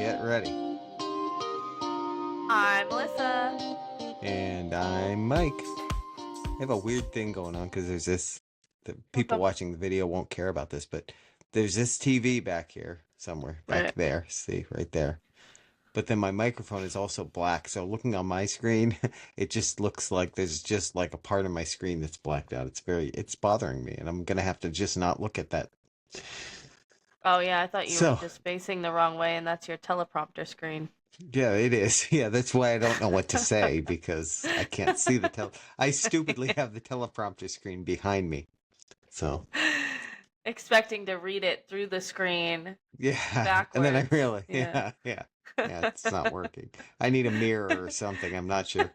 Get ready. I'm Melissa. And I'm Mike. I have a weird thing going on because there's this. The What's people up? watching the video won't care about this, but there's this TV back here somewhere. Back Right. there. See, right there. But then my microphone is also black, so looking on my screen, it just looks like there's just like a part of my screen that's blacked out. It's bothering me, and I'm gonna have to just not look at that. Oh yeah, I thought you were So, just facing the wrong way and that's your teleprompter screen. yeah, it is. Yeah, that's why I don't know what to say because I can't see the I stupidly have the teleprompter screen behind me. So, Expecting to read it through the screen yeah, and then I backwards. realized, Yeah. yeah, it's not working. I need a mirror or something. I'm not sure.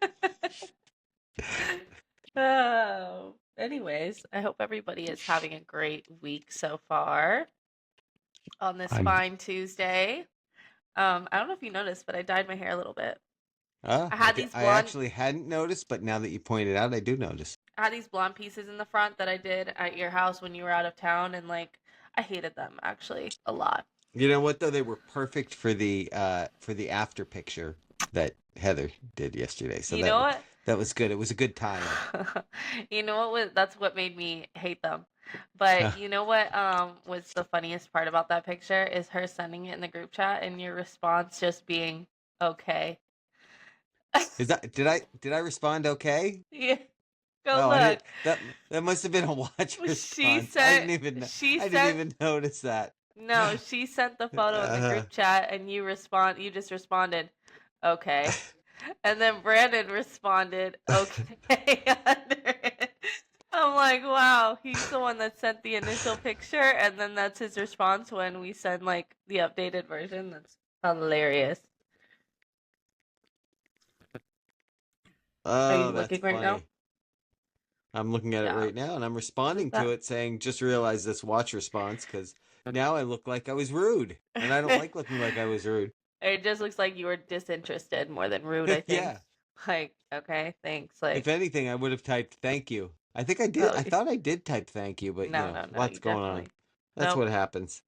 Oh. Anyways, I hope everybody is having a great week so far on this I'm, fine Tuesday. I don't know if you noticed, but I dyed my hair a little bit. I had these I blonde actually hadn't noticed, but now that you pointed out, I do notice. I had these blonde pieces in the front that I did at your house when you were out of town, and like I hated them actually a lot. You know what though? They were perfect for the after picture that Heather did yesterday. So You know what? that was good. It was a good tie-in. You know what was that's what made me hate them. But you know what was the funniest part about that picture is her sending it in the group chat and your response just being okay. Is that did I respond okay? Yeah, go Oh, I look. did. That must have been a watch She response. sent she I didn't sent even notice that. no, she sent the photo in the Uh, group chat and you just responded, okay. And then Brandon responded, okay, under it. I'm like, wow, he's the one that sent the initial picture, and then that's his response when we send like the updated version. That's hilarious. Are you oh, that's looking right now? funny. I'm looking at it Yeah. right now and I'm What is responding to that? it saying, just realized this watch response because now I look like I was rude. And I don't like looking like I was rude. It just looks like you were disinterested more than rude, I think. Yeah. Like, okay, thanks. If Like, anything, I would have typed thank you. I think I did. oh, I thought I did type thank you, but no, no, no, lots you going on. definitely. That's Nope. what happens.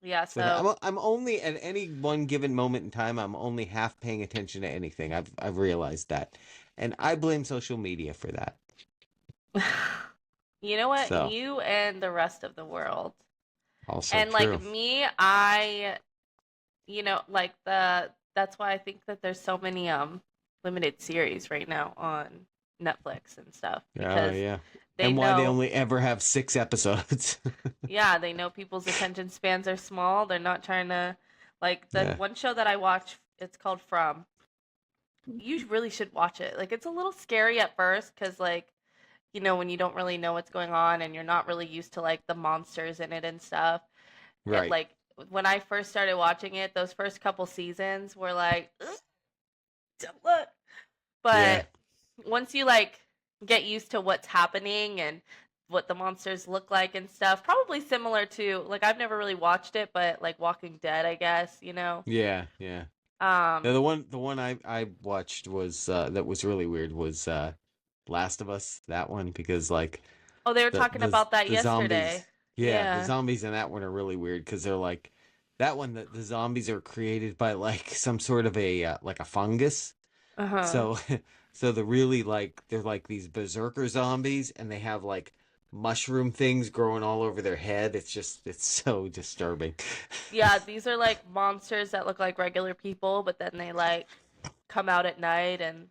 Yeah, So so I'm only at any one given moment in time, I'm only half paying attention to anything. I've realized that. And I blame social media for that. you know what? So You and the rest of the world. also And like true. me, like that's why I think that there's so many limited series right now on Netflix and stuff Oh because yeah. they And why they know, only ever have 6 episodes. yeah, they know people's attention spans are small. They're not trying to like the Yeah. one show that I watch, it's called From. You really should watch it. Like it's a little scary at first because like when you don't really know what's going on and you're not really used to like the monsters in it and stuff. It Right. like when I first started watching it, those first couple seasons were like, "Ugh, don't look." Yeah. But once you like get used to what's happening and what the monsters look like and stuff, probably similar to like I've never really watched it, but like Walking Dead, I guess. Yeah. Yeah. Now, Um, the one I watched was that was really weird was Last of Us, that one, because like oh, they were talking about that the yesterday. zombies, yeah, the Yeah. zombies in that one are really weird because they're like that one, the zombies are created by like some sort of a like a fungus. Uh-huh. So so the really like they're like these berserker zombies and they have like mushroom things growing all over their head. It's so disturbing. Yeah, these are like monsters that look like regular people, but then they like come out at night and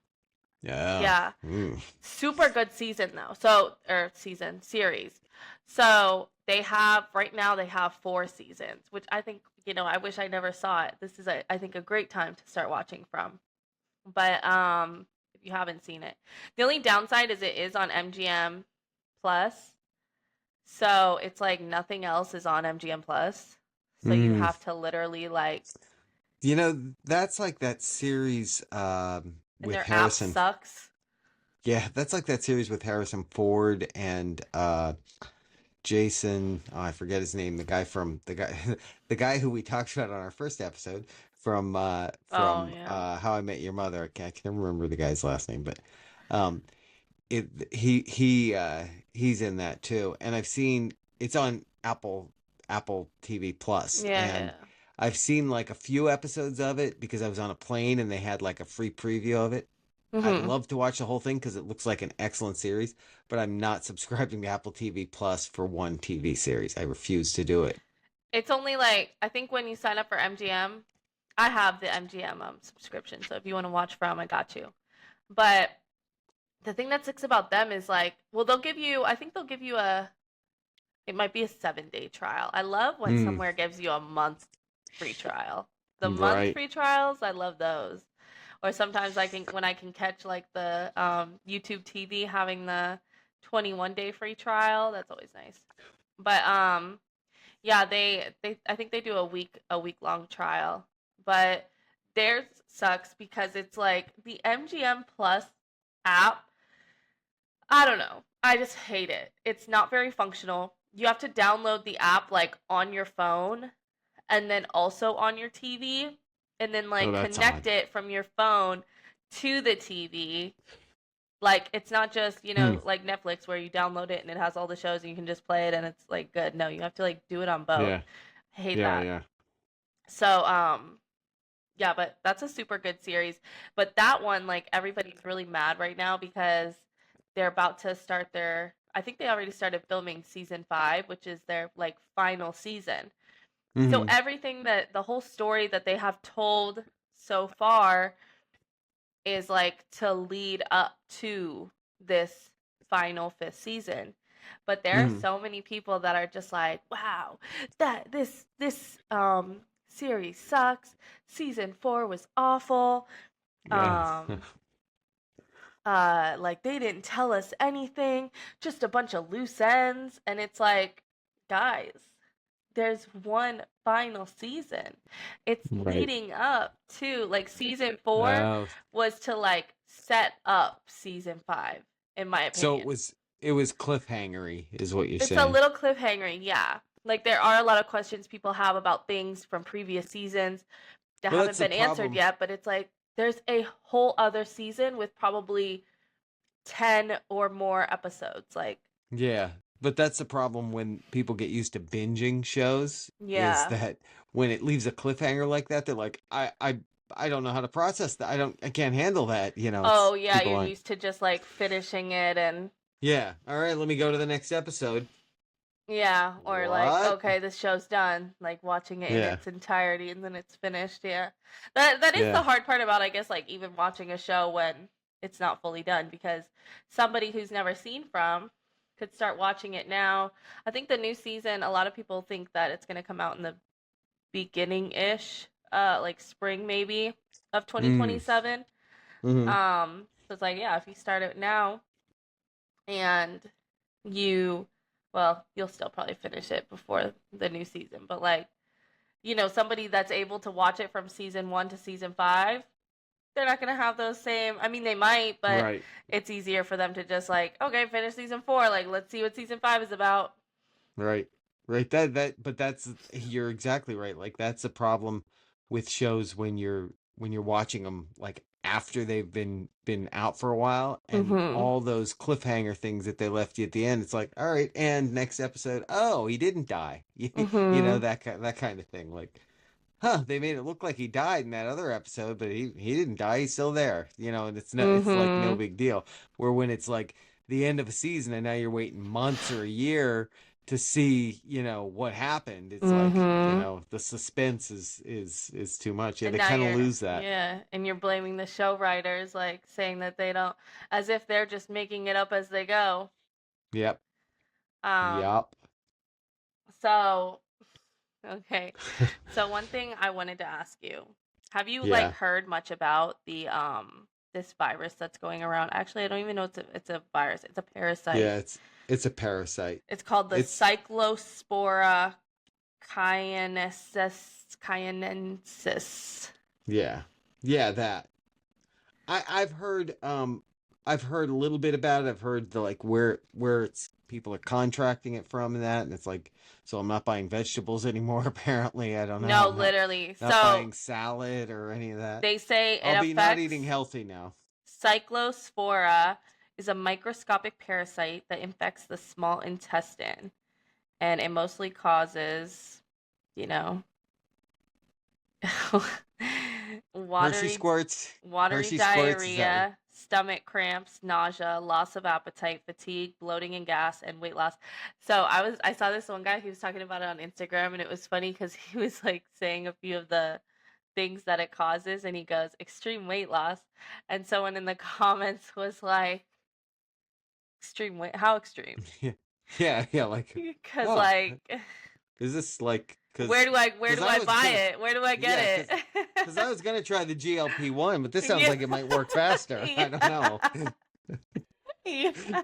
Yeah. yeah. Mm. Super good season though. So, or season series. So, right now they have 4 seasons, which I think, I wish I never saw it. This is I think a great time to start watching from. But if you haven't seen it. The only downside is it is on MGM Plus. So, it's like nothing else is on MGM Plus. So, you Mm. have to literally like You know, that's like that series and with their app Harrison. sucks. Yeah, that's like that series with Harrison Ford and Jason, oh, I forget his name, the guy the guy who we talked about on our first episode Oh, from yeah. How I Met Your Mother. I can't remember the guy's last name, but um it he's in that too. And I've seen it's on Apple TV Plus Yeah, and yeah. I've seen like a few episodes of it because I was on a plane and they had like a free preview of it. I'd Hmm. love to watch the whole thing because it looks like an excellent series, but I'm not subscribing to Apple TV Plus for one TV series. I refuse to do it. It's only like I think when you sign up for MGM, I have the MGM subscription, so if you want to watch from, I got you. But the thing that sticks about them is like, well, they'll give you. I think they'll give you a. It might be a 7 day trial. I love when Mm, somewhere gives you a month free trial. The month right. free trials, I love those. Or sometimes I can when I can catch like the YouTube TV having the 21-day free trial. That's always nice. But yeah, they I think they do a week long trial, but theirs sucks because it's like the MGM Plus app. I don't know. I just hate it. It's not very functional. You have to download the app like on your phone and then also on your TV and then Oh, like that's connect odd. it from your phone to the TV. Like it's not just, Hmm. like Netflix where you download it and it has all the shows and you can just play it and it's like good. No, you have to like do it on both. Yeah. I hate Yeah. that. Yeah. So, yeah, but that's a super good series. But that one, like everybody's really mad right now because they're about to start I think they already started filming season 5, which is their like final season. So Hmm. everything that the whole story that they have told so far is like to lead up to this final 5th season. But there are Hmm. so many people that are just like, wow, that this series sucks. Season 4 was awful. Yeah. Um like they didn't tell us anything, just a bunch of loose ends, and it's like, guys, there's one final season. It's Right. leading up to like season 4 Oh, was to like set up season 5, in my so opinion. it was cliffhangery, is what you're It's a saying. little cliffhanger, yeah. Like there are a lot of questions people have about things from previous seasons that Well, that's haven't the been answered problem. yet, but it's like there's a whole other season with probably 10 or more episodes. Like, Yeah, but that's the problem when people get used to binging shows, is yeah. that when it leaves a cliffhanger like that, they're like, I don't know how to process that. I can't handle that. It's Oh, yeah, people you're aren't. used to just like finishing it and Yeah, all right, let me go to the next episode. yeah, or like, What? okay, this show's done, like watching it in Yeah, its entirety and then it's finished. Yeah. That is the yeah. hard part about, I guess, like even watching a show when it's not fully done because somebody who's never seen from could start watching it now. I think the new season, a lot of people think that it's going to come out in the beginning-ish, like spring maybe of Mm. 2027. Hmm. So it's like, yeah, if you start it now and you, well, you'll still probably finish it before the new season, but like, somebody that's able to watch it from season 1 to season 5, they're not gonna have those same. I mean, they might, but Right. it's easier for them to just like, okay, finish season 4. Like, let's see what season 5 is about. Right. Right. But you're exactly right. Like that's a problem with shows when you're watching them like after they've been out for a while, and Mhm. all those cliffhanger things that they left you at the end. It's like, all right, and next episode, oh, he didn't die. Mhm. That kind of thing. Like, huh, they made it look like he died in that other episode, but he didn't die. He's still there. And it's like no Mhm. big deal. Where when it's like the end of a season and now you're waiting months or a year to see, what happened. It's like, Mhm. the suspense is too much. Yeah, And they now kind of you're, lose that. yeah, and you're blaming the show writers, like saying that they don't, as if they're just making it up as they go. Yep. Um, Yep. so okay. So one thing I wanted to ask you, have you like Yeah. heard much about the this virus that's going around? Actually, I don't even know it's a virus. It's a parasite. Yeah, it's a parasite. It's called the It's Cyclospora cyanensis. yeah. Yeah, that. I've heard a little bit about it. I've heard the like where it's people are contracting it from and that, and it's like, so I'm not buying vegetables anymore. Apparently, I don't know. No, I'm literally. not So buying salad or any of that. they say it I'll be not eating affects healthy now. Cyclospora is a microscopic parasite that infects the small intestine and it mostly causes, you know, Hershey watery squirts. watery Hershey squirts. Is that what? diarrhea, stomach cramps, nausea, loss of appetite, fatigue, bloating and gas, and weight loss. So I saw this one guy, he was talking about it on Instagram, and it was funny because he was like saying a few of the things that it causes, and he goes, extreme weight loss. And someone in the comments was like, extreme weight, how extreme? Yeah, yeah, yeah. Like, Because oh, like is this like where because do I I was buy gonna it? Where do I get yeah because I it? was gonna try the GLP-1, but this sounds Yeah. like it might work faster. I don't know. Yeah. Yeah.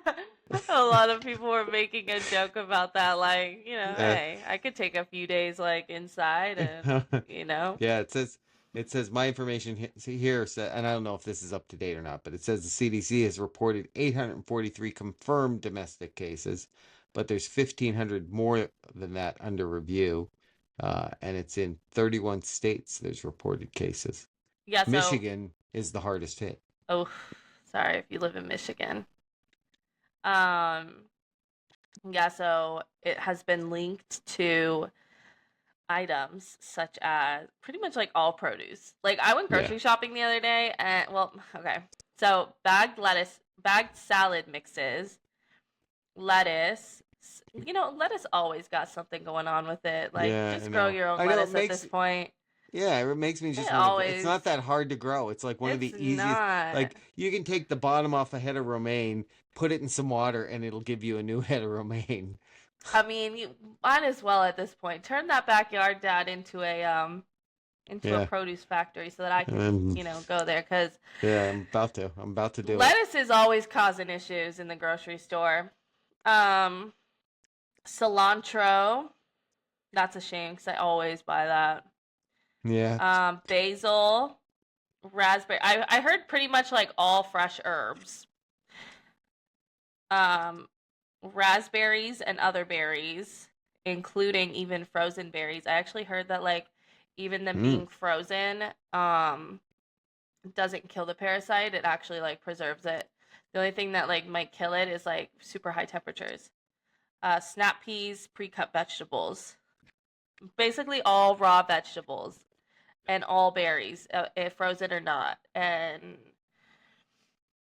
A lot of people were making a joke about that, like, Yeah. hey, I could take a few days like inside and, Yeah, it says my information here said, and I don't know if this is up to date or not, but it says the CDC has reported 843 confirmed domestic cases, but there's 1,500 more than that under review, and it's in 31 states. There's reported cases. yeah, so Michigan is the hardest hit. oh, sorry if you live in Michigan. Um, yeah, so it has been linked to items such as pretty much like all produce. Like I went Yeah, grocery shopping the other day and well, okay. So bagged lettuce, bagged salad mixes, lettuce. Lettuce always got something going on with it. Like yeah, I just grow know. your own I know it lettuce at this makes point. Yeah, it makes me It just want to. It's always not that hard to grow. It's like one of it's the easiest. not. Like you can take the bottom off a head of romaine, put it in some water, and it'll give you a new head of romaine. I mean, you might as well at this point turn that backyard dad into a Yeah, produce factory so that I can, um, go there cuz yeah. I'm about to do it. lettuce is always causing issues in the grocery store. Um, cilantro, that's a shame because I always buy that. Yeah. Basil, raspberry. I heard pretty much like all fresh herbs. Um, raspberries and other berries, including even frozen berries. I actually heard that like even them Mm, being frozen, doesn't kill the parasite. It actually like preserves it. The only thing that like might kill it is like super high temperatures. Snap peas, pre-cut vegetables, basically all raw vegetables and all berries, if frozen or not. And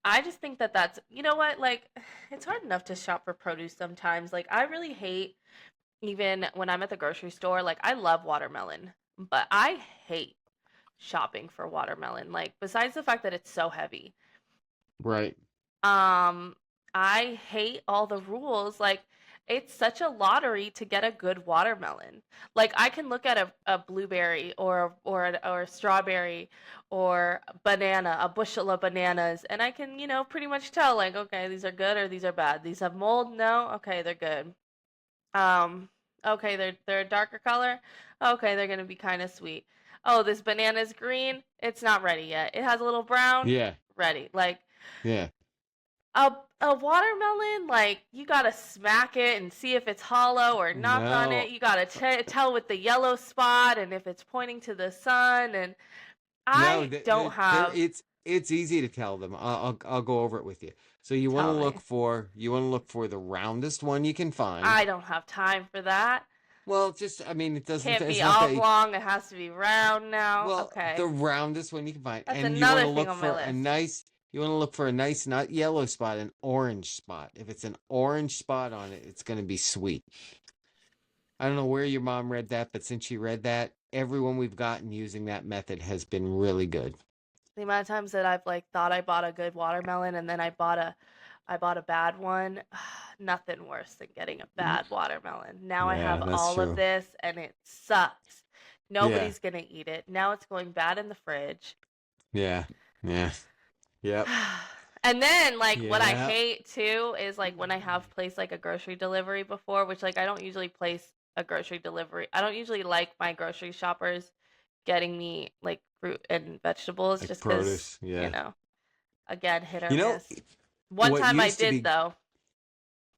I just think that that's what, like it's hard enough to shop for produce sometimes. Like I really hate even when I'm at the grocery store. Like I love watermelon, but I hate shopping for watermelon. Like besides the fact that it's so heavy, right. Um, I hate all the rules. Like, it's such a lottery to get a good watermelon. Like, I can look at a blueberry or a strawberry or banana, a bushel of bananas, and I can, pretty much tell, like, okay, these are good or these are bad. These have mold? No? Okay, they're good. Um, okay, they're a darker color. Okay, they're gonna be kind of sweet. Oh, this banana's green. It's not ready yet. It has a little brown. Yeah. Ready. Like, Yeah. a watermelon, like you gotta smack it and see if it's hollow or knock on it. No. You gotta tell with the yellow spot and if it's pointing to the sun. And No. I don't have It's easy to tell them. I'll go over it with you. So you want to tell look me. for the roundest one you can find. I don't have time for that. Well, just I mean, it doesn't. Can't It's be not that. oblong. It has to be round now. Well, the Okay, roundest one you can find, that's and you want another to thing look on my for a list. nice. You want to look for a nice, not yellow spot, an orange spot. If it's an orange spot on it, it's going to be sweet. I don't know where your mom read that, but since she read that, everyone we've gotten using that method has been really good. The amount of times that I've like thought I bought a good watermelon and then I bought a bad one. Nothing worse than getting a Mm. bad watermelon. Now I Yeah, have that's all of true. this and it sucks. Yeah, Nobody's gonna eat it. Now it's going bad in the fridge. yeah, yeah, yep, And then like what I yeah. hate too is like when I have placed like a grocery delivery before, which like I don't usually place a grocery delivery. I don't usually like my grocery shoppers getting me like fruit and vegetables Like just because, produce. Yeah. again, hit or You know miss. One what time I used to did be though.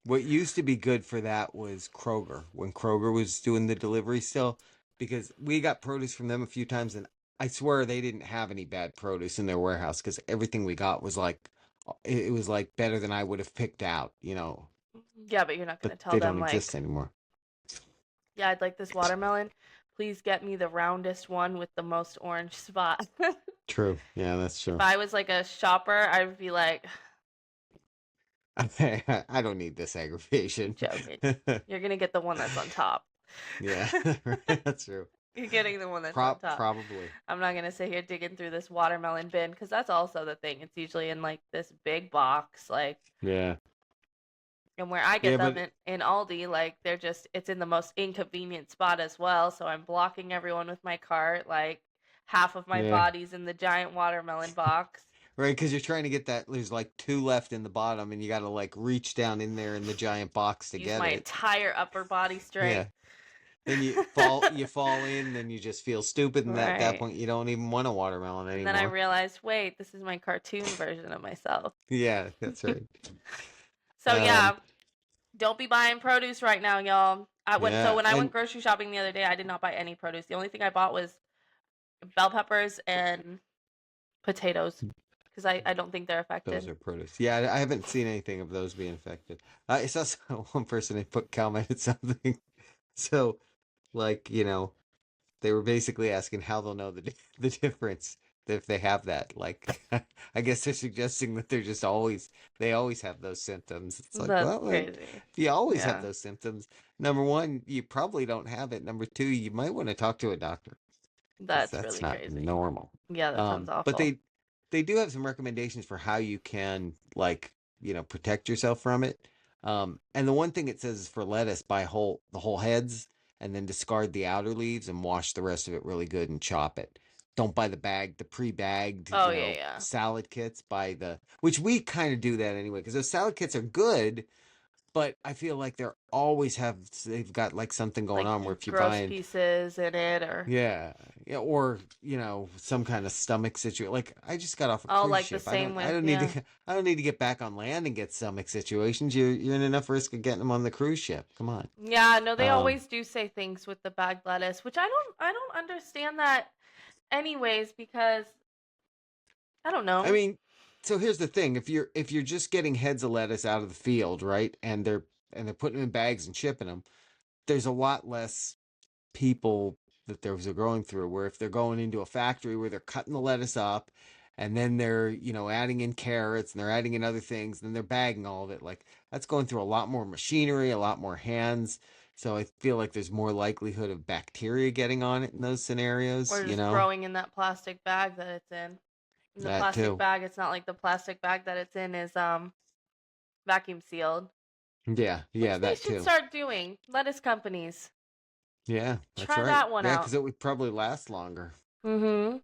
What used to be good for that was Kroger, when Kroger was doing the delivery still, because we got produce from them a few times, and I swear they didn't have any bad produce in their warehouse because everything we got was like, it was like better than I would have picked out, Yeah, but you're not but gonna tell they them don't exist like, anymore. yeah, I'd like this watermelon. please get me the roundest one with the most orange spot. True. Yeah, that's If true. I was like a shopper, I would be like, I don't need this you're aggravation. joking. You're gonna get the one that's on top. Yeah, that's true. You're getting the one that's on top. Probably. I'm not gonna sit here digging through this watermelon bin because that's also the thing. It's usually in like this big box, like, Yeah. and where I Yeah, get them but in Aldi, like they're just it's in the most inconvenient spot as well. So I'm blocking everyone with my cart. Like half of my yeah. body's in the giant watermelon box. Right, because you're trying to get that. There's like two left in the bottom, and you got to like reach down in there in the giant box to Use get my it. entire upper body Yeah. strength. Then you fall in, then you just feel stupid, and at that Right. point you don't even want a watermelon And then I anymore. realized, wait, this is my cartoon version of myself. Yeah, that's right. So Um, yeah, don't be buying produce right now, y'all. yeah, When I went and grocery shopping the other day, I did not buy any produce. The only thing I bought was bell peppers and potatoes because I don't think they're those affected. are produce. Yeah, I haven't seen anything of those being affected. I saw one person they put commented something. So, like, they were basically asking how they'll know the difference if they have that. Like, I guess they're suggesting that they always have those symptoms. It's like, That's well, crazy. if you always have Yeah, those symptoms, number one, you probably don't have it. Number two, you might want to talk to a doctor because that's that's really not crazy. normal. Yeah, that sounds But awful. they do have some recommendations for how you can like protect yourself from it. And the one thing it says is for lettuce, buy the whole heads and then discard the outer leaves and wash the rest of it really good and chop it. Don't buy the pre-bagged, Oh yeah, yeah. salad kits. Buy which we kind of do that anyway because those salad kits are good, but I feel like they've got like something going Like on where if you're gross buying pieces in it, or yeah. Yeah, or some kind of stomach situation. Like I just got off a oh, cruise like the ship. same I with don't need yeah. to I don't need to get back on land and get stomach situations. You're in enough risk of getting them on the cruise ship. Come on. Yeah, no, they Um, always do say things with the bagged lettuce, which I don't understand that anyways because I don't I know. mean, so here's the thing: if you're just getting heads of lettuce out of the field, right, and they're putting them in bags and shipping them, there's a lot less people that those are going through. Where if they're going into a factory where they're cutting the lettuce up and then they're, adding in carrots and they're adding in other things, and then they're bagging all of it, like that's going through a lot more machinery, a lot more hands. So I feel like there's more likelihood of bacteria getting on it in those scenarios, Or just growing in that plastic bag that it's in. In the that plastic too. bag, it's not like the plastic bag that it's in is vacuum sealed, Yeah, yeah, which they that should too. start doing. Lettuce companies, Yeah, that's try right. that one Yeah, out. because it would probably last longer. Mm-hmm.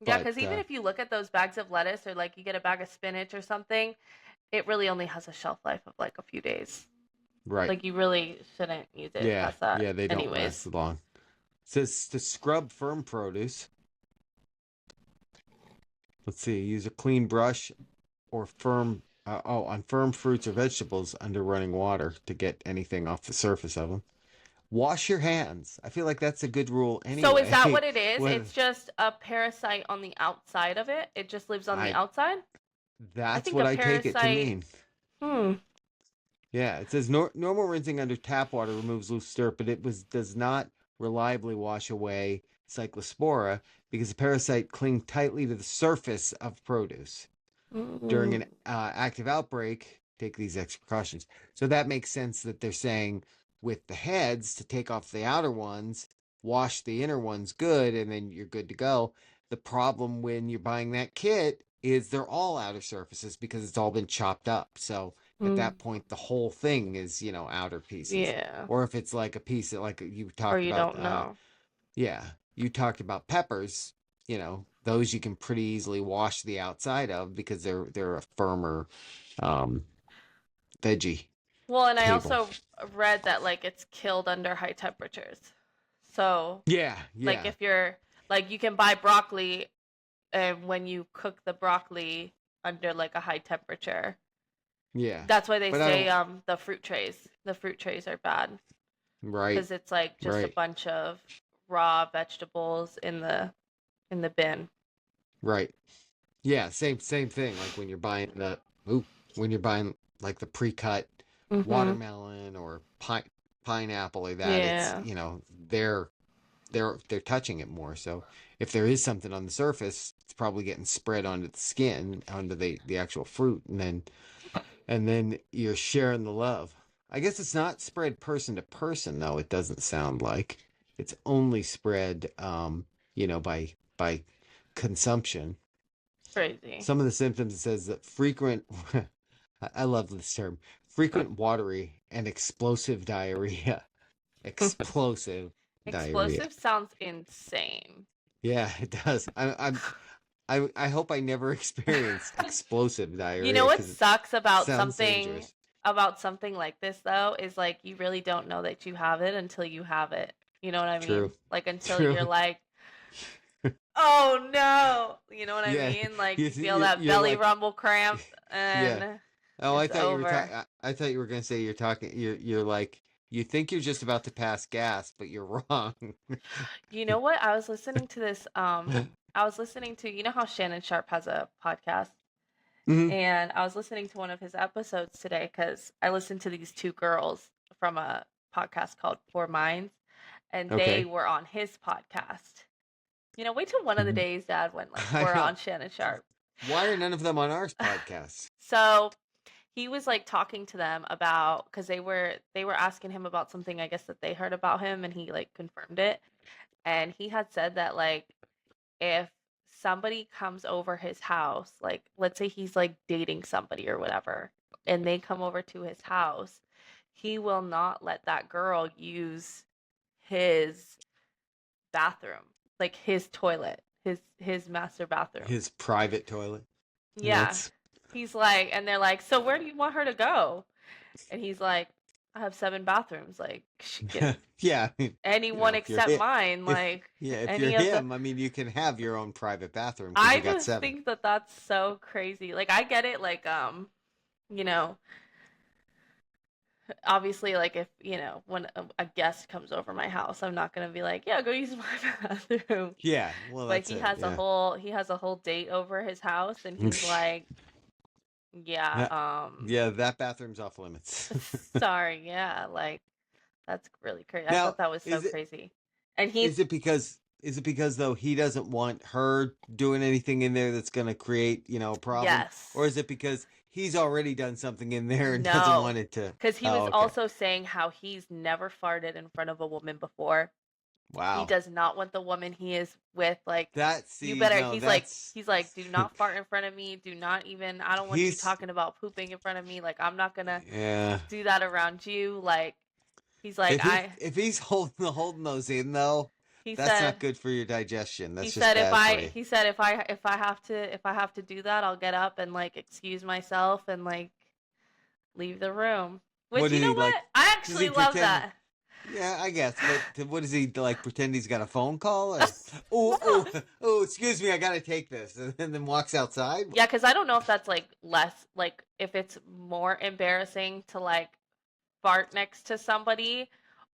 Yeah, But because even if you look at those bags of lettuce or like you get a bag of spinach or something, it really only has a shelf life of like a few days. right. Like you really shouldn't use it Yeah, past that, yeah, they don't last anyways. long. It says to scrub firm produce. Let's see, use a clean brush or on firm fruits or vegetables under running water to get anything off the surface of them. Wash your hands. I feel like that's a good rule So is that anyway. what it is? Whether It's just a parasite on the outside of it. It just lives on the I outside. I That's think what a I take it to parasite. mean. Hmm. Yeah, it says normal rinsing under tap water removes loose dirt, but does not reliably wash away cyclospora because the parasite cling tightly to the surface of produce. During an Mm. active outbreak, take these extra precautions. So that makes sense that they're saying with the heads to take off the outer ones, wash the inner ones good, and then you're good to go. The problem when you're buying that kit is they're all outer surfaces because it's all been chopped up. So at Mm. that point, the whole thing is, outer pieces. Yeah. Or if it's like a piece that, like you Or talked you about, don't know. yeah, you talked about peppers. Those you can pretty easily wash the outside of because they're a firmer um, veggie Well, and I table. also read that like it's killed under high temperatures. So, Yeah, like yeah, if you're like you can buy broccoli and when you cook the broccoli under like a high temperature. yeah. That's why they But I say don't. the fruit trays are bad Right, because it's like just a right, bunch of raw vegetables in the bin. right. Yeah, same thing. Like when you're buying like the pre-cut Mhm. watermelon or pineapple or that, it's Yeah. they're they're touching it more. So if there is something on the surface, it's probably getting spread onto the skin, onto the actual fruit, and then you're sharing the love. I guess it's not spread person to person though. It doesn't sound like it's only spread, by consumption. Crazy. Some of the symptoms, it says that frequent, I love this term, frequent watery and explosive diarrhea. Explosive diarrhea. Explosive sounds insane. Yeah, it does. I hope I never experienced explosive You know diarrhea what because it sucks sounds dangerous. about something like this though is like you really don't know that you have it until you have it. You know what I mean? True. Like until True. you're like, "Oh no." You know what I Yeah, mean? Like you you feel that you're belly like, rumble cramp yeah. and Oh, I it's thought you were over. talking. I thought you were gonna say you're like you think you're just about to pass gas, but you're wrong. You know what? I was listening to this I was listening to, you know how Shannon Sharp has a podcast? Mhm. And I was listening to one of his episodes today because I listened to these two girls from a podcast called Poor Minds, and they Okay. were on his podcast. You know, wait till one of the Mhm. days Dad went like I we're on know. Shannon Sharp. Why are none of them on our podcast? So he was like talking to them about because they were asking him about something I guess that they heard about him, and he like confirmed it. And he had said that like if somebody comes over his house, like let's say he's like dating somebody or whatever, and they come over to his house, he will not let that girl use his bathroom, like his toilet, his master bathroom. His private toilet. Yeah. That's He's like, and they're like, "So where do you want her to go?" And he's like, "I have 7 bathrooms. Like she can yeah. anyone If you're except him, mine, if like yeah, if you're any of the." him, I mean, you can have your own private bathroom because I you got just seven. think that that's so crazy. Like I get it, like you know, obviously, like if when a guest comes over my house, I'm not gonna be like, "Yeah, go use my bathroom." Yeah. Well, But that's he it. has a Yeah. whole date over his house, and he's like, "Yeah, That- yeah, that bathroom's off limits. sorry, yeah, like that's really crazy." I Now, thought that was so is it crazy. And he's is it because is it because though he doesn't want her doing anything in there that's going to create, a problem, or yes, is it because he's already done something in there and doesn't no, want it to? because he Oh, was okay. also saying how he's never farted in front of a woman before. He Wow. does not want the woman he is with like That you see, better no, he's like do not fart in front of me, do not even I don't want you he's talking about pooping in front of me, like I'm not gonna yeah. do that around you, like he's like I If he's holding those in though, he that's said not good for your digestion. he That's just said if bad for I you. he said if I have to do that, I'll get up and like excuse myself and like leave the room, What which you does know he like? what, I Does actually he love pretend? that. Yeah, I guess. But what does he like? Pretend he's got a phone call? Or, oh! Excuse me, I gotta take this, and then walks outside. Yeah, because I don't know if that's like less like if it's more embarrassing to like fart next to somebody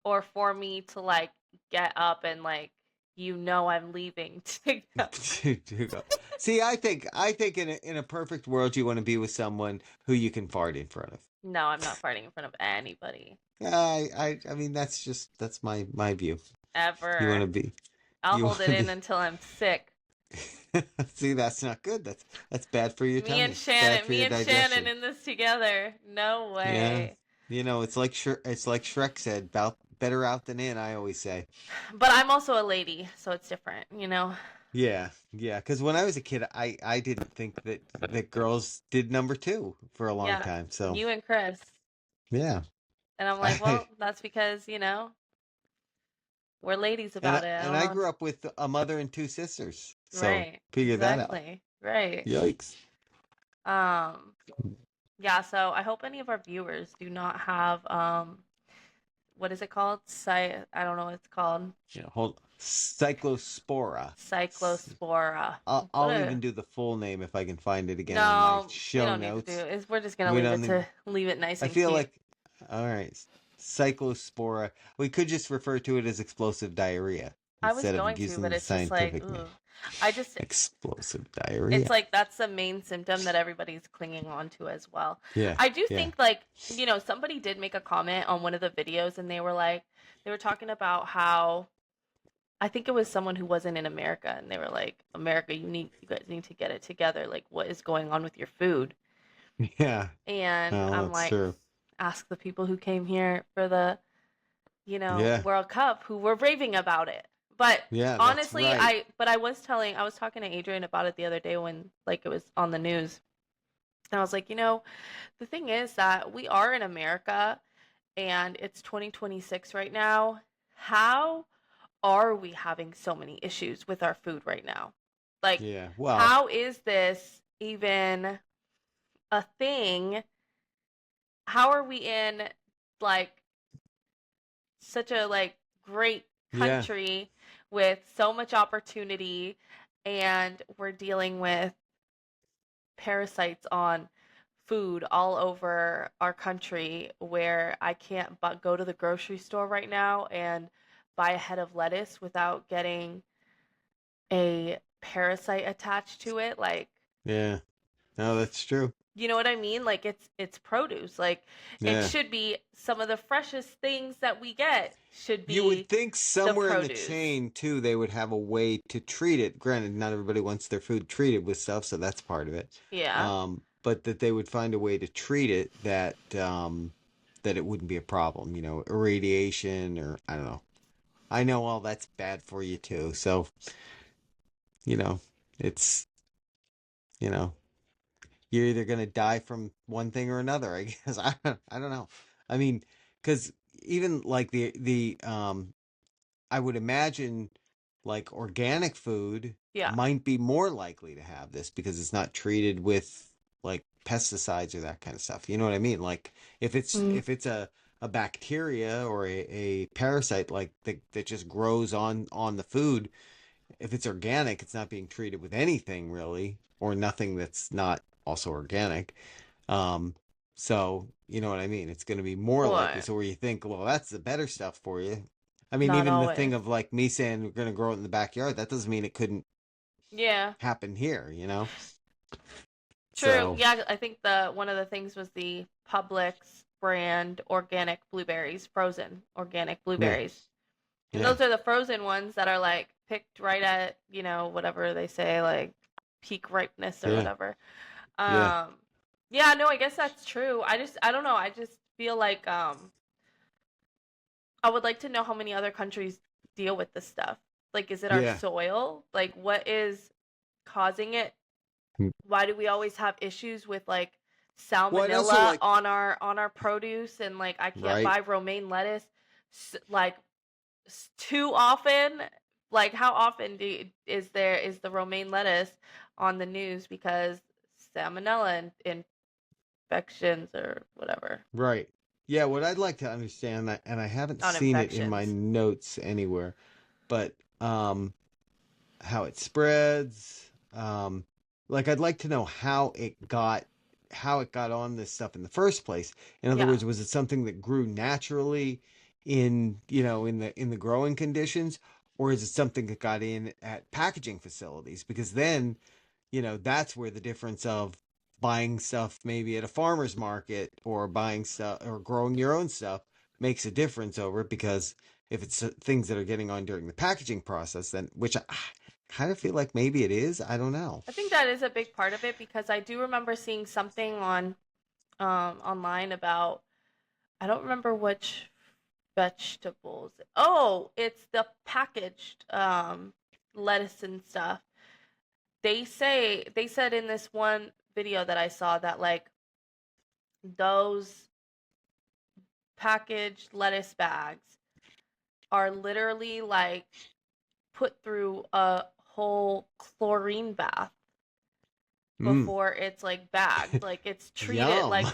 or for me to like get up and like I'm leaving to go. See, I think in a perfect world, you want to be with someone who you can fart in front of. No, I'm not farting in front of anybody Yeah, I mean that's my view. You want to ever. be I'll you hold want it to in be. until I'm sick. See, that's not good. That's bad for your tummy. It's bad for Me your and Shannon digestion. in this together. No Yeah, way. it's like Shrek said, about better out than in. I always say. But I'm also a lady, so it's different. Yeah, yeah. Because when I was a kid, I didn't think that girls did number two for a long Yeah, time. So you and Chris. yeah, And I'm like, I well, that's because we're ladies and about it. I and don't I know. grew up with a mother and two sisters. So Right. figure that out. Exactly. Right. Yikes. Um, yeah, so I hope any of our viewers do not have what is it called? I don't know what it's called. Yeah, hold Cyclospora. Cyclospora. What I'll a even do the full name if I can find it again on my No, we show don't need to do notes. it. We're just gonna We don't need. leave it nice I and feel cute. like, all right, Cyclospora. We could just refer to it as explosive diarrhea I was instead of going to, using but the it's just like, scientific name. ooh. I just Explosive It's diarrhea. like that's the main symptom that everybody's clinging on to as well. Yeah, I do yeah. think like somebody did make a comment on one of the videos and they were talking about how I think it was someone who wasn't in America, and they were like, "America, you guys need to get it together. Like, what is going on with your food?" Yeah. And Oh, I'm that's like, true. ask the people who came here for the, Yeah. World Cup who were raving about it. But Yeah, that's honestly, right. I was talking to Adrian about it the other day when like it was on the news. And I was like, the thing is that we are in America and it's 2026 right now. How are we having so many issues with our food right now? Like, Yeah. Well, how is this even a thing? How are we in like such a like great yeah. country with so much opportunity and we're dealing with parasites on food all over our country where I can't but go to the grocery store right now and buy a head of lettuce without getting a parasite attached to it. Like, Yeah. No, that's true. you know what I mean? Like it's produce. Like it Yeah. should be some of the freshest things that we get should You would be think the somewhere in the produce. chain too, they would have a way to treat it. Granted, not everybody wants their food treated with stuff, so that's part of it. Yeah. But that they would find a way to treat it that that it wouldn't be a problem. Irradiation or I don't know. I know all that's bad for you too. So you know, it's you know, you're either gonna die from one thing or another. I guess I don't know. I mean, because even like the I would imagine like organic food Yeah. might be more likely to have this because it's not treated with like pesticides or that kind of stuff. You know what I mean? Like Mm. if it's a bacteria or a parasite like that just grows on the food, if it's organic, it's not being treated with anything really, or nothing that's not also organic. Um, so you know what I mean? It's going to be more likely. What? So where you think, well, that's the better stuff for you. I mean, Not even the thing always. of like me saying we're going to grow it in the backyard, that doesn't mean it couldn't Yeah. happen here. True. So Yeah, I think the one of the things was the Publix brand organic blueberries, frozen organic yeah, blueberries. And yeah, those are the frozen ones that are like picked right at, whatever they say, like peak ripeness or yeah, whatever. yeah, Um yeah, no, I guess that's true. I don't know. I just feel like I would like to know how many other countries deal with this stuff. Like is it our yeah. soil? Like what is causing it? Why do we always have issues with like Well, I'd also salmonella like on our produce and like I can't right. buy romaine lettuce like too often? Like how often is the romaine lettuce on the news because salmonella infections or whatever? Right. Yeah, what I'd like to understand, and I haven't Not seen it in my infections. notes anywhere, but how it spreads. Like I'd like to know how it got on this stuff in the first place. In other Yeah. words, was it something that grew naturally in the growing conditions, or is it something that got in at packaging facilities? Because then that's where the difference of buying stuff maybe at a farmer's market or buying stuff or growing your own stuff makes a difference over it because if it's things that are getting on during the packaging process, then which I kind of feel like maybe it is. I don't know. I think that is a big part of it because I do remember seeing something on online about I don't remember which vegetables. Oh, it's the packaged lettuce and stuff. They said in this one video that I saw that like those packaged lettuce bags are literally like put through a whole chlorine bath Mm, before it's like bagged. Like it's treated yum. like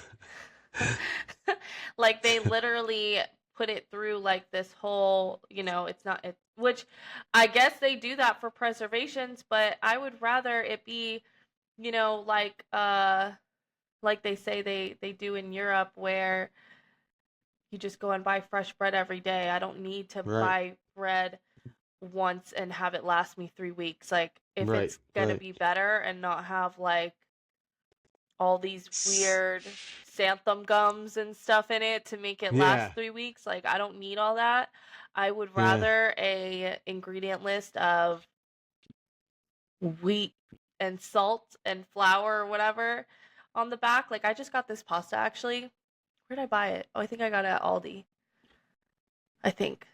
like they literally put it through like this whole, it's not it which I guess they do that for preservations, but I would rather it be, like like they say they do in Europe where you just go and buy fresh bread every day. I don't need to Right, buy bread once and have it last me 3 weeks. Like if right, it's going to right. be better and not have like all these weird xanthan gums and stuff in it to make it last Yeah, 3 weeks. Like I don't need all that. I would Yeah. rather a ingredient list of wheat and salt and flour or whatever on the back. Like I just got this pasta actually. Where did I buy it? Oh, I think I got it at Aldi. I think.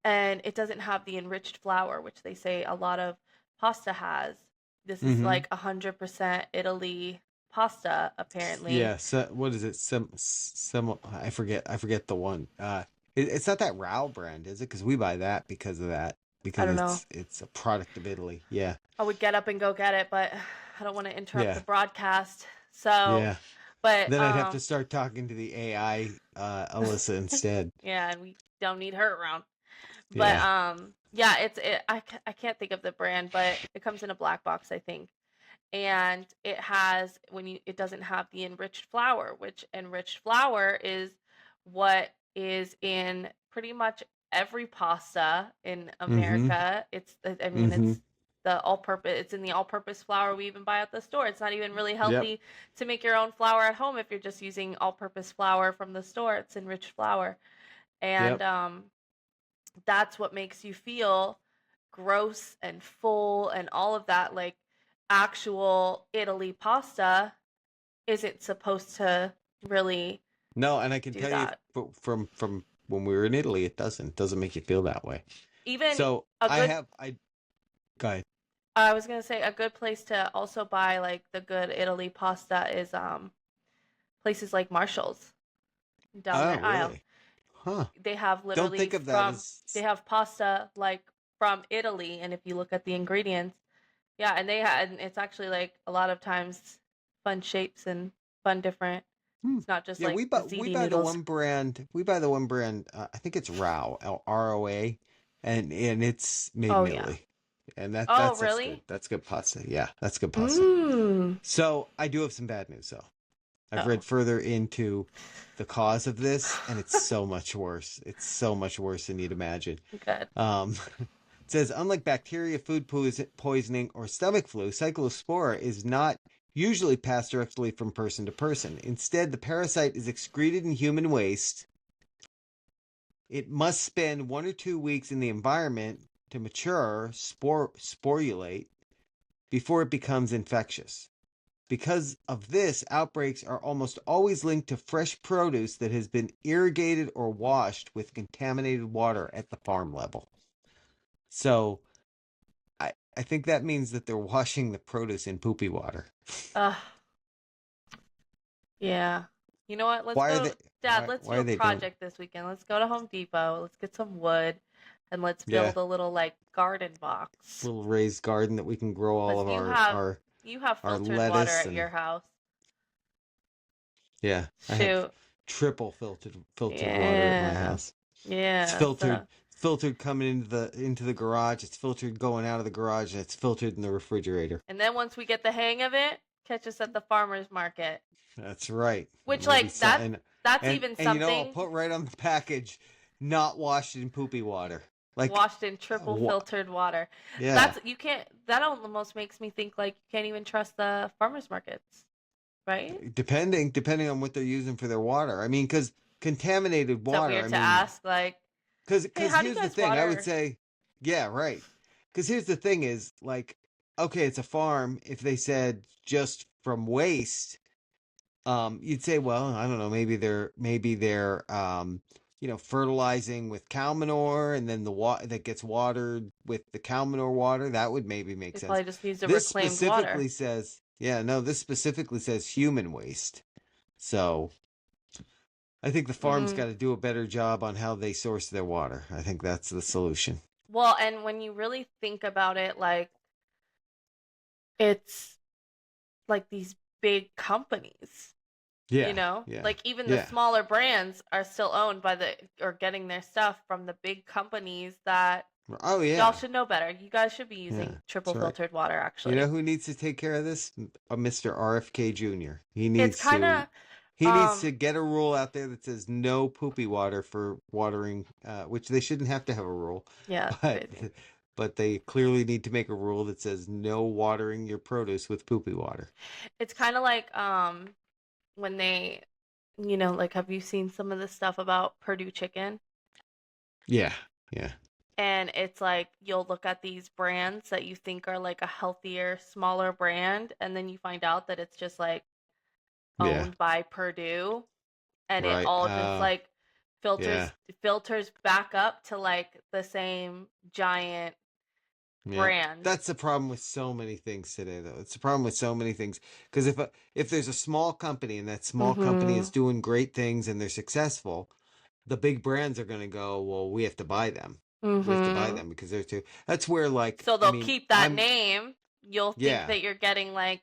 And it doesn't have the enriched flour, which they say a lot of pasta has. This is Mm-hmm. like 100% Italy pasta, apparently. Yeah. So what is it? I forget the one. It's not that Rao brand, is it? Because we buy that because of that. I Because don't know. it's a product of Italy. Yeah. I would get up and go get it, but I don't want to interrupt the Yeah. broadcast. So, Yeah. but Then I'd have to start talking to the AI, Alyssa instead. yeah, and we don't need her around. But Yeah. yeah, I can't think of the brand, but it comes in a black box, I think. And it has it doesn't have the enriched flour, which enriched flour is what is in pretty much every pasta in Mm-hmm. America. I mean Mm-hmm. it's in the all-purpose flour we even buy at the store. It's not even really Yep. healthy to make your own flour at home if you're just using all-purpose flour from the store. It's enriched flour. And Yep. that's what makes you feel gross and full and all of that. Like actual Italy pasta isn't supposed to really No, and I can do tell you that. from when we were in Italy, it doesn't make you feel that way. Even So a I good have I go ahead. I was gonna say a good place to also buy like the good Italy pasta is places like Marshall's down Oh, their aisle. really? Huh. They have Don't literally think of that from they as have pasta like from Italy, and if you look at the ingredients, yeah, and and it's actually like a lot of times fun shapes and fun different. hmm. It's not just Yeah, like we ziti buy the noodles. one brand. We buy the one brand. I think it's ROA, and it's made Oh in yeah. Italy, and that Oh stuff's good. really? That's good pasta. Yeah, that's good pasta. Mmm. So I do have some bad news though. I've read Oh. further into the cause of this, and it's so much worse. It's so much worse than you'd imagine. Good. It says, unlike bacteria, food poisoning, or stomach flu, cyclospora is not usually passed directly from person to person. Instead, the parasite is excreted in human waste. It must spend 1 or 2 weeks in the environment to mature, sporulate, before it becomes infectious. Because of this, outbreaks are almost always linked to fresh produce that has been irrigated or washed with contaminated water at the farm level. So I think that means that they're washing the produce in poopy water. Uh yeah. You know what? Let's Why are go, they Dad, let's why do are a they doing? project this weekend. Let's go to Home Depot. Let's get some wood and let's Yeah, build a little like garden box. little raised garden that we can grow all Cuz of you have our filtered water lettuce at and your house. yeah, I have Shoot. triple filtered water at my Yeah. house. It's Yeah. filtered So, filtered coming into the garage. It's filtered going out of the garage, and it's filtered in the refrigerator. and then once we get the hang of it, catch us at the farmers market. That's right. Which And we'll be like something. that's And even I'll something put right on the package, not washed in poopy water. Like, washed in triple what? filtered water. Yeah. That's you can't that almost makes me think like you can't even trust the farmers markets, right? Depending on what they're using for their water. I mean, because contaminated Is that water. weird I to mean, ask like, "Hey, because how do you here's the guys thing. I would water?" say, yeah, right. Because here's the thing is like, okay, it's a farm. If they said just from waste, you'd say, well, I don't know, maybe they're fertilizing with cow manure, and then the water that gets watered with the cow manure water. That would maybe make They sense. probably just use the This reclaimed water. specifically says, yeah, no, this specifically says human waste. So I think the farm's got Mm. to do a better job on how they source their water. I think that's the solution. Well, and when you really think about it, like it's like these big companies, Yeah, yeah, like even the yeah. smaller brands are still owned by the or getting their stuff from the big companies that Oh y'all yeah, should know better. You guys should be yeah. using triple That's right. filtered water, You know actually. who needs to take care of this? Mr. RFK Jr. He It's needs kind to of, he needs to um, get a rule out there that says no poopy water for watering, which they shouldn't have to have a rule, yeah, it's but crazy. but they clearly need to make a rule that says no watering your produce with poopy water. It's kind of like, when like, have you seen some of the stuff about Purdue chicken? Yeah, Yeah. And it's like you'll look at these brands that you think are like a healthier, smaller brand, and then you find out that it's just like Yeah. owned by Purdue, and it Right. all just like Yeah. filters back up to like the same giant Yeah. brand. That's the problem with so many things today, though. It's the problem with so many things because if there's a small company and that small company is Mhm. doing great things and they're successful, the big brands are going to go, well, we have to buy them. We have to buy Mhm. them because they're too. That's where, like, So I they'll mean, keep that I'm, name. You'll think yeah. that you're getting like,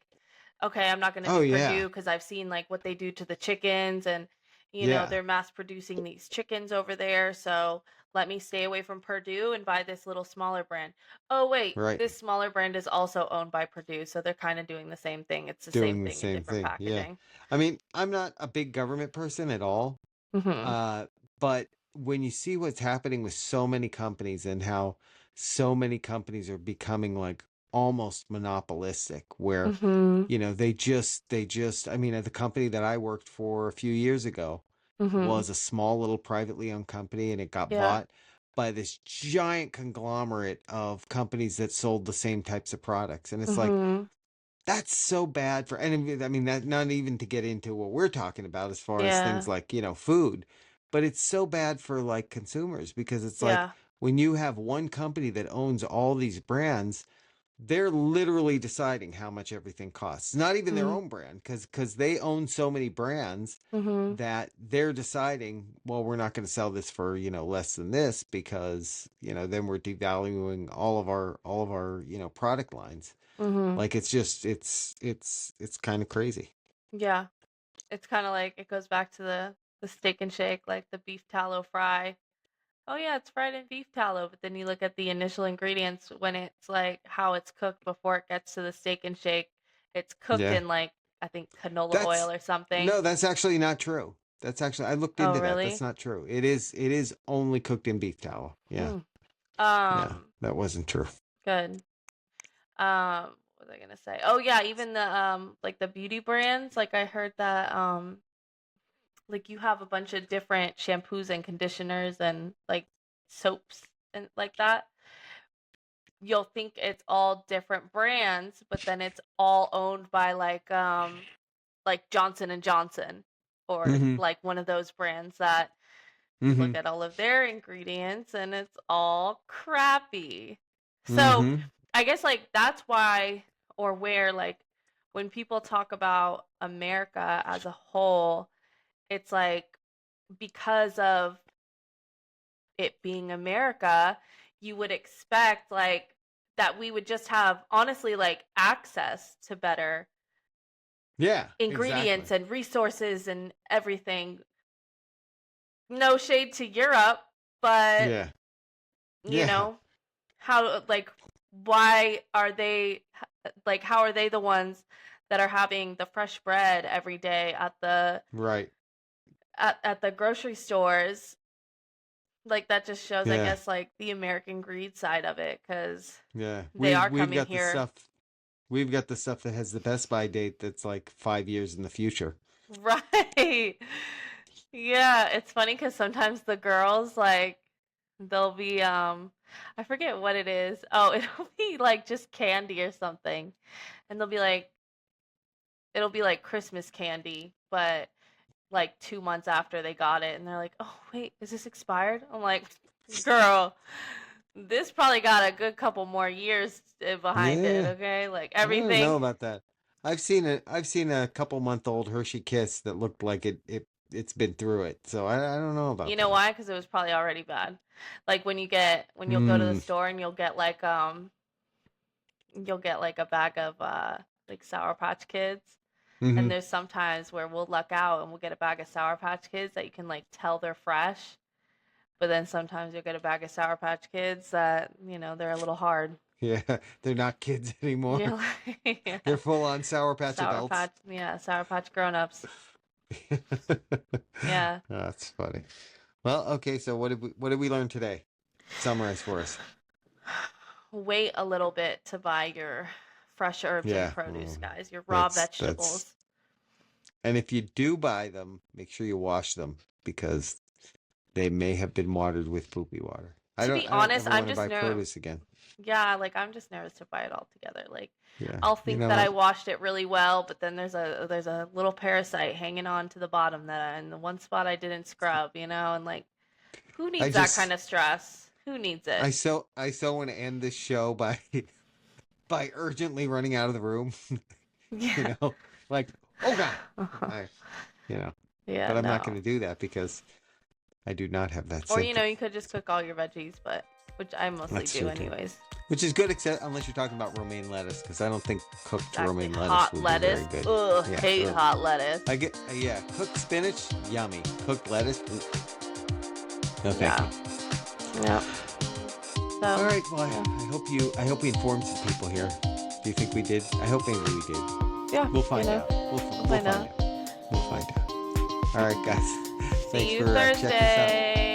okay, I'm not going to Oh, do yeah. Purdue because I've seen like what they do to the chickens, and Yeah. they're mass producing these chickens over there. So let me stay away from Purdue and buy this little smaller brand. Oh, wait, Right. this smaller brand is also owned by Purdue. So they're kind of doing the same thing. It's the same Doing the thing in same different thing. Yeah. packaging. I mean, I'm not a big government person at all. Mhm. Uh, but when you see what's happening with so many companies and how so many companies are becoming like almost monopolistic, where, Mhm. I mean, the company that I worked for a few years ago Mhm. was a small little privately owned company and it got Yeah. bought by this giant conglomerate of companies that sold the same types of products. And it's like, Mhm. that's so bad for, and I mean, that not even to get into what we're talking about as far as Yeah. things like, food, but it's so bad for like consumers because it's like Yeah. when you have one company that owns all these brands, they're literally deciding how much everything costs. Not even their Mhm. own brand, because they own so many brands Mhm. that they're deciding, well, we're not going to sell this for, less than this because, then we're devaluing all of our, product lines. Mhm. Like it's just it's kind of crazy. Yeah. It's kind of like it goes back to the steak and shake, like the beef tallow fry. Oh yeah, it's fried in beef tallow, but then you look at the initial ingredients when it's like how it's cooked before it gets to the steak and shake. It's cooked Yeah. in like I think canola oil That's or something. no, that's actually not true. That's actually I looked Oh into that. That's really? not true. It is only cooked in beef tallow. Yeah. Hmm. Yeah. That wasn't true. Good. What was I gonna say? Oh yeah, even the like the beauty brands, like I heard that like you have a bunch of different shampoos and conditioners and like soaps and like that. You'll think it's all different brands, but then it's all owned by like Johnson and Johnson or Mhm. like one of those brands that you look Mhm. at all of their ingredients and it's all crappy. So, Mhm. I guess like that's why or where like when people talk about America as a whole, it's like because of it being America, you would expect like that we would just have honestly like access to better Yeah, ingredients exactly. and resources and everything. No shade to Europe, but Yeah. you Yeah. know, how like why are they like how are they the ones that are having the fresh bread every day at the Right. at the grocery stores? Like that just shows I Yeah. guess like the American greed side of it cuz Yeah. they We've are we've coming got the here. stuff we've got the stuff that has the best by date that's like 5 years in the future. Right. Yeah, it's funny because sometimes the girls like they'll be I forget what it is. Oh, it'll be like just candy or something. And they'll be like it'll be like Christmas candy, but like 2 months after they got it and they're like, "Oh, wait, is this expired?" I'm like, "Girl, this probably got a good couple more years behind it, Yeah. okay? Like I don't know everything." about that. I've seen a couple month old Hershey Kiss that looked like it's been through it. So I don't know You about know that. why? Because it was probably already bad. Like when you'll go to the Hmm. store and you'll get like a bag of like Sour Patch Kids. And Hmm. there's sometimes where we'll luck out and we'll get a bag of Sour Patch Kids that you can like tell they're fresh. But then sometimes you'll get a bag of Sour Patch Kids that, they're a little hard. Yeah, they're not kids You're anymore. like, yeah, They're full on Sour Patch adults. Sour Patch grown-ups. Yeah. That's funny. Well, okay, so what did we learn today? Summarize for us. Wait a little bit to buy your fresh herbs and Yeah, produce, well, guys. Your raw that's vegetables. and if you do buy them, make sure you wash them because they may have been watered with poopy water. To be I don't honest, ever I'm want to just buy nervous. produce again. Yeah, like I'm just nervous to buy it all together. Like Yeah. I'll You think know that I what? washed it really well, but then there's a little parasite hanging on to the bottom in the one spot I didn't scrub, and like who I needs that kind just of stress? Who needs it? I so want to end this show by by urgently running out of the room. You Yeah. know, like, oh God, I, you know, Yeah, but I'm not no. going to do that because I do not have that Or you sympathy. could just cook all your veggies, but which I mostly That's do true too. anyways. Which is good, except unless you're talking about romaine lettuce, because I don't think cooked Exactly. romaine lettuce Hot would be very lettuce. good. Ugh, Yeah, hate ugh. hot lettuce. I get yeah, cooked spinach, yummy. Cooked lettuce, no thank you. Yeah. Yeah. All So, right, well, yeah. I hope we informed some people here. Do you think we did? I hope maybe we did. Yeah, We'll find out. we'll We'll find find out. out. We'll find out. All right, guys. Thanks See you for checking us out. Thursday.